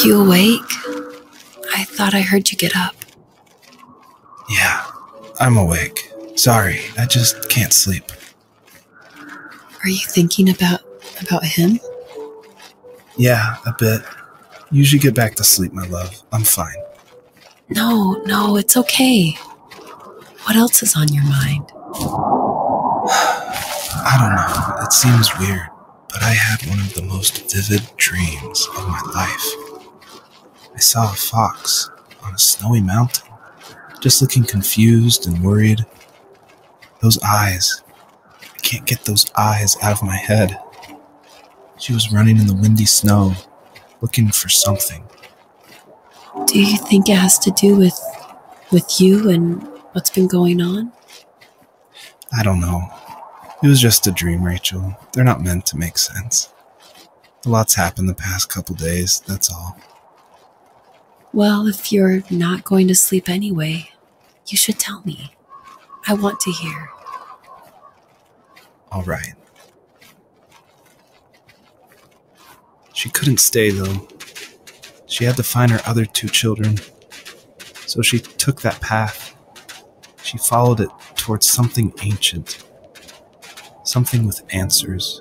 you awake? I thought I heard you get up. Yeah, I'm awake. Sorry, I just can't sleep. Are you thinking about him? Yeah, a bit. You should get back to sleep, my love. I'm fine. No, it's okay. What else is on your mind? I don't know. It seems weird, but I had one of the most vivid dreams of my life. I saw a fox on a snowy mountain, just looking confused and worried. Those eyes. I can't get those eyes out of my head. She was running in the windy snow, looking for something. Do you think it has to do with you and what's been going on? I don't know. It was just a dream, Rachel. They're not meant to make sense. A lot's happened the past couple days, that's all. Well, if you're not going to sleep anyway, you should tell me. I want to hear. All right. She couldn't stay, though. She had to find her other 2 children. So she took that path. She followed it towards something ancient. Something with answers.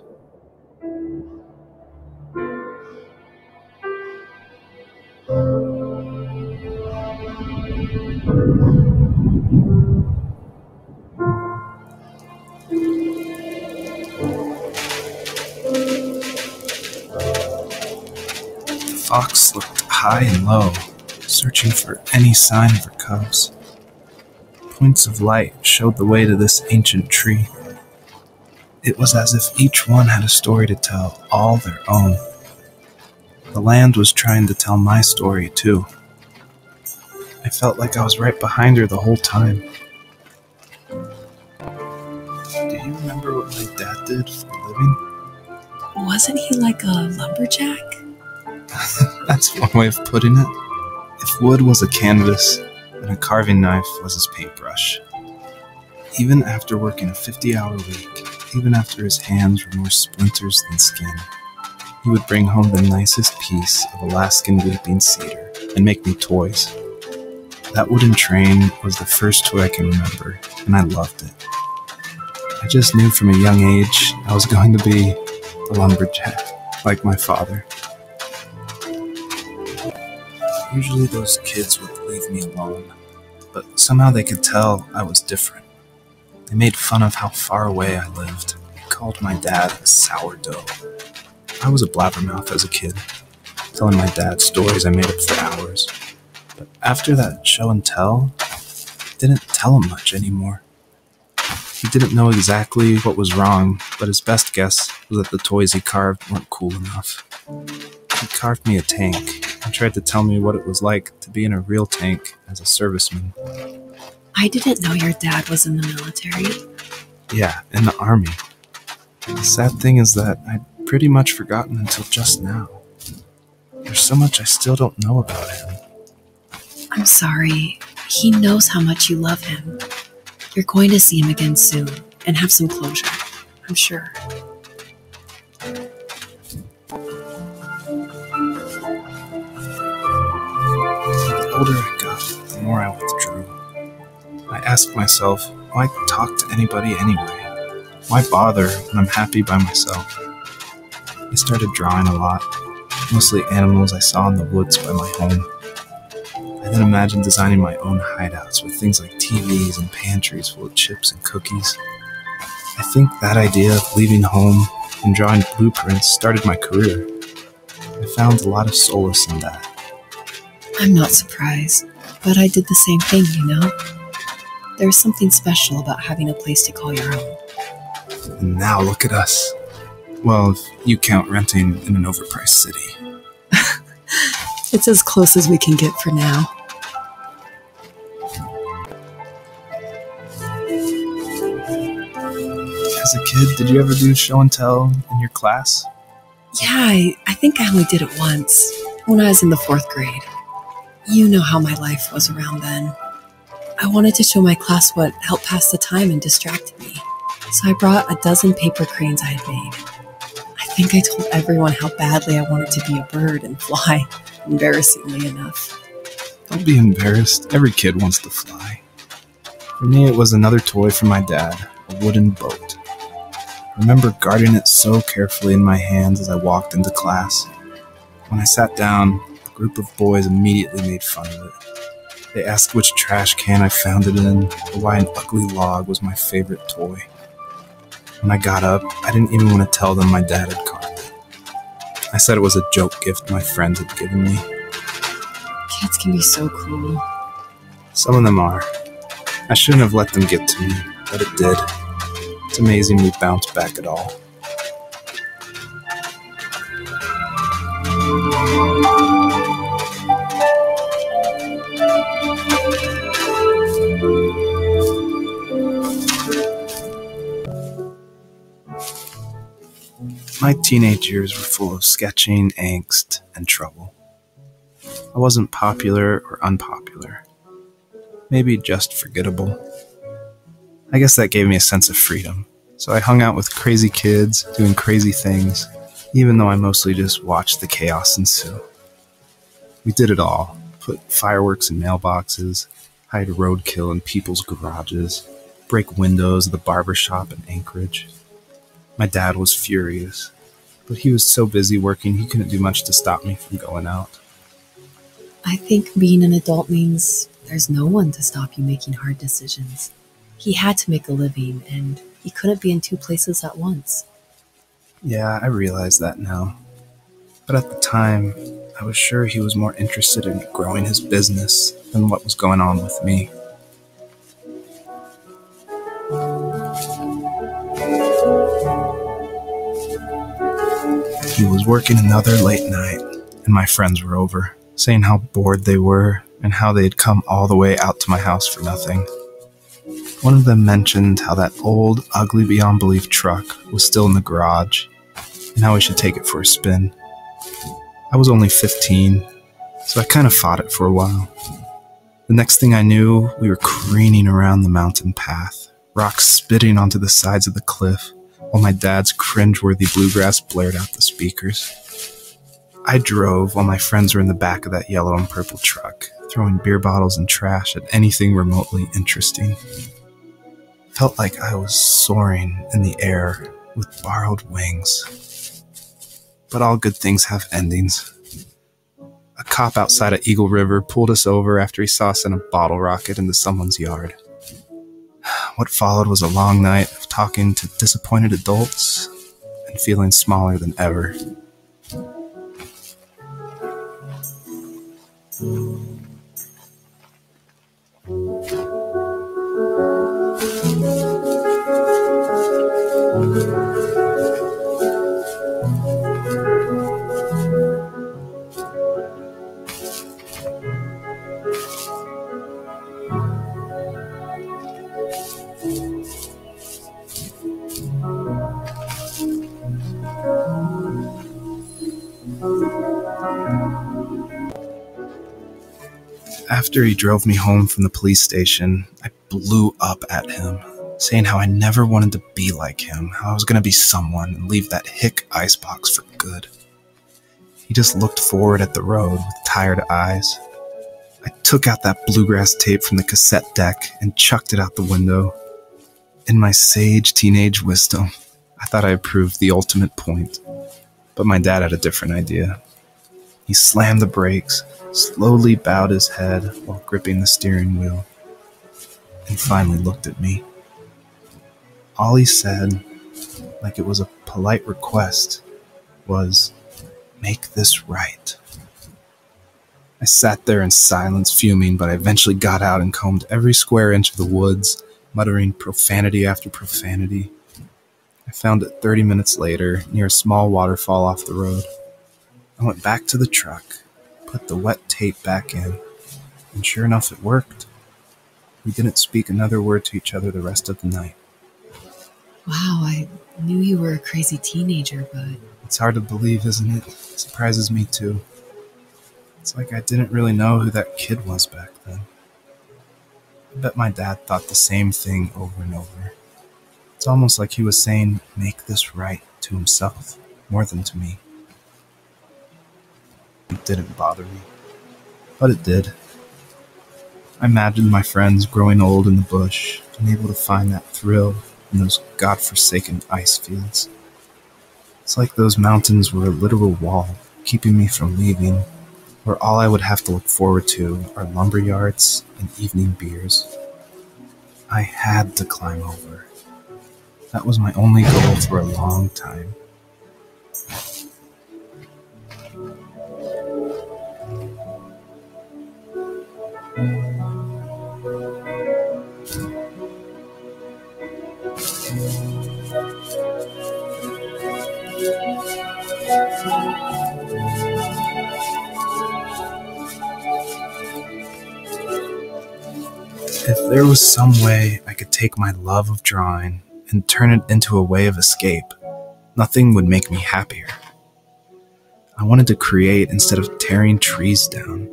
The fox looked high and low, searching for any sign of her cubs. Points of light showed the way to this ancient tree. It was as if each one had a story to tell, all their own. The land was trying to tell my story, too. I felt like I was right behind her the whole time. Do you remember what my dad did for a living? Wasn't he like a lumberjack? That's one way of putting it. If wood was a canvas, then a carving knife was his paintbrush. Even after working a 50-hour week, even after his hands were more splinters than skin, he would bring home the nicest piece of Alaskan weeping cedar and make me toys. That wooden train was the first toy I can remember, and I loved it. I just knew from a young age I was going to be a lumberjack, like my father. Usually those kids would leave me alone, but somehow they could tell I was different. They made fun of how far away I lived. They called my dad a sourdough. I was a blabbermouth as a kid, telling my dad stories I made up for hours. But after that show and tell, I didn't tell him much anymore. He didn't know exactly what was wrong, but his best guess was that the toys he carved weren't cool enough. He carved me a tank and tried to tell me what it was like to be in a real tank as a serviceman. I didn't know your dad was in the military. Yeah, in the army. The sad thing is that I'd pretty much forgotten until just now. There's so much I still don't know about him. I'm sorry. He knows how much you love him. You're going to see him again soon and have some closure, I'm sure. The older I got, the more I withdrew. I asked myself, why talk to anybody anyway? Why bother when I'm happy by myself? I started drawing a lot, mostly animals I saw in the woods by my home. I then imagined designing my own hideouts with things like TVs and pantries full of chips and cookies. I think that idea of leaving home and drawing blueprints started my career. I found a lot of solace in that. I'm not surprised, but I did the same thing, you know? There's something special about having a place to call your own. And now look at us. Well, if you count renting in an overpriced city. It's as close as we can get for now. As a kid, did you ever do show and tell in your class? Yeah, I think I only did it once, when I was in the 4th grade. You know how my life was around then. I wanted to show my class what helped pass the time and distracted me, so I brought a dozen paper cranes I had made. I think I told everyone how badly I wanted to be a bird and fly. embarrassingly enough. Don't be embarrassed. Every kid wants to fly. For me, it was another toy from my dad, a wooden boat. I remember guarding it so carefully in my hands as I walked into class. When I sat down, a group of boys immediately made fun of it. They asked which trash can I found it in, or why an ugly log was my favorite toy. When I got up, I didn't even want to tell them my dad had carved it. I said it was a joke gift my friends had given me. Kids can be so cruel. Some of them are. I shouldn't have let them get to me, but it did. It's amazing we bounced back at all. My teenage years were full of sketching, angst, and trouble. I wasn't popular or unpopular. Maybe just forgettable. I guess that gave me a sense of freedom, so I hung out with crazy kids, doing crazy things, even though I mostly just watched the chaos ensue. We did it all. Put fireworks in mailboxes, hide roadkill in people's garages, break windows of the barber shop in Anchorage. My dad was furious, but he was so busy working he couldn't do much to stop me from going out. I think being an adult means there's no one to stop you making hard decisions. He had to make a living, and he couldn't be in two places at once. Yeah, I realize that now. But at the time, I was sure he was more interested in growing his business than what was going on with me. He was working another late night, and my friends were over, saying how bored they were and how they had come all the way out to my house for nothing. One of them mentioned how that old, ugly beyond belief truck was still in the garage, and how we should take it for a spin. I was only 15, so I kind of fought it for a while. The next thing I knew, we were careening around the mountain path, rocks spitting onto the sides of the cliff, while my dad's cringeworthy bluegrass blared out the speakers. I drove while my friends were in the back of that yellow and purple truck, throwing beer bottles and trash at anything remotely interesting. Felt like I was soaring in the air with borrowed wings. But all good things have endings. A cop outside of Eagle River pulled us over after he saw us send a bottle rocket into someone's yard. What followed was a long night of talking to disappointed adults and feeling smaller than ever. After he drove me home from the police station, I blew up at him, saying how I never wanted to be like him, how I was going to be someone and leave that hick icebox for good. He just looked forward at the road with tired eyes. I took out that bluegrass tape from the cassette deck and chucked it out the window. In my sage teenage wisdom, I thought I had proved the ultimate point, but my dad had a different idea. He slammed the brakes, slowly bowed his head while gripping the steering wheel, and finally looked at me. All he said, like it was a polite request, was, "Make this right." I sat there in silence, fuming, but I eventually got out and combed every square inch of the woods, muttering profanity after profanity. I found it 30 minutes later, near a small waterfall off the road. I went back to the truck, put the wet tape back in, and sure enough, it worked. We didn't speak another word to each other the rest of the night. Wow, I knew you were a crazy teenager, but... It's hard to believe, isn't it? It surprises me too. It's like I didn't really know who that kid was back then. I bet my dad thought the same thing over and over. It's almost like he was saying, "Make this right," to himself, more than to me. It didn't bother me, but it did. I imagined my friends growing old in the bush and able to find that thrill in those godforsaken ice fields. It's like those mountains were a literal wall, keeping me from leaving, where all I would have to look forward to are lumber yards and evening beers. I had to climb over. That was my only goal for a long time. If there was some way I could take my love of drawing and turn it into a way of escape, nothing would make me happier. I wanted to create instead of tearing trees down.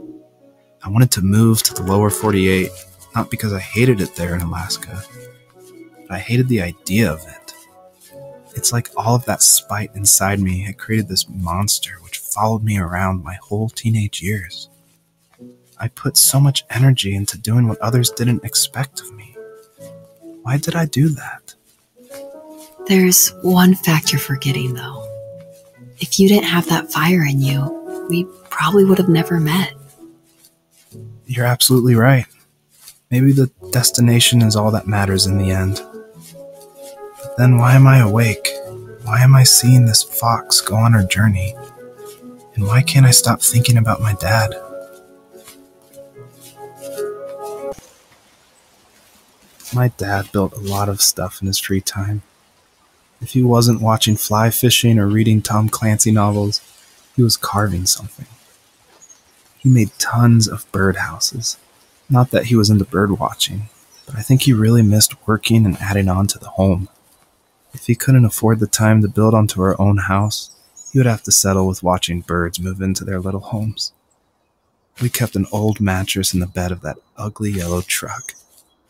I wanted to move to the lower 48, not because I hated it there in Alaska, but I hated the idea of it. It's like all of that spite inside me had created this monster which followed me around my whole teenage years. I put so much energy into doing what others didn't expect of me. Why did I do that? There's one fact you're forgetting, though. If you didn't have that fire in you, we probably would have never met. You're absolutely right. Maybe the destination is all that matters in the end. But then why am I awake? Why am I seeing this fox go on her journey? And why can't I stop thinking about my dad? My dad built a lot of stuff in his free time. If he wasn't watching fly fishing or reading Tom Clancy novels, he was carving something. He made tons of birdhouses. Not that he was into bird watching, but I think he really missed working and adding on to the home. If he couldn't afford the time to build onto our own house, he would have to settle with watching birds move into their little homes. We kept an old mattress in the bed of that ugly yellow truck,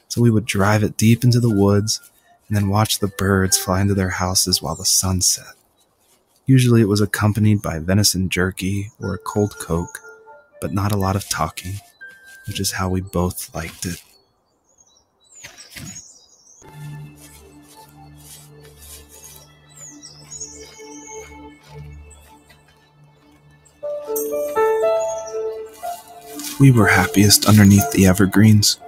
so we would drive it deep into the woods and then watch the birds fly into their houses while the sun set. Usually it was accompanied by venison jerky or a cold Coke, but not a lot of talking, which is how we both liked it. We were happiest underneath the evergreens.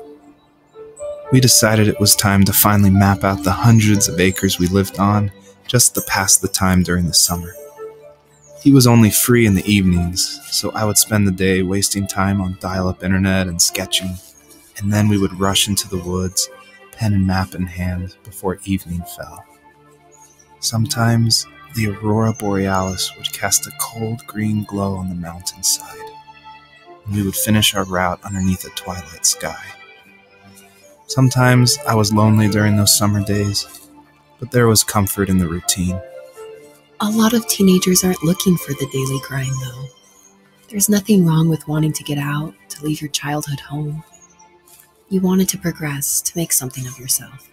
We decided it was time to finally map out the hundreds of acres we lived on just to pass the time during the summer. He was only free in the evenings, so I would spend the day wasting time on dial-up internet and sketching, and then we would rush into the woods, pen and map in hand, before evening fell. Sometimes the aurora borealis would cast a cold green glow on the mountainside, and we would finish our route underneath a twilight sky. Sometimes I was lonely during those summer days, but there was comfort in the routine. A lot of teenagers aren't looking for the daily grind, though. There's nothing wrong with wanting to get out, to leave your childhood home. You wanted to progress, to make something of yourself.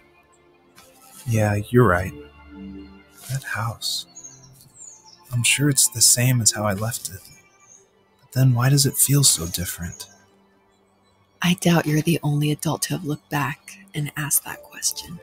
Yeah, you're right. That house. I'm sure it's the same as how I left it. But then why does it feel so different? I doubt you're the only adult to have looked back and asked that question.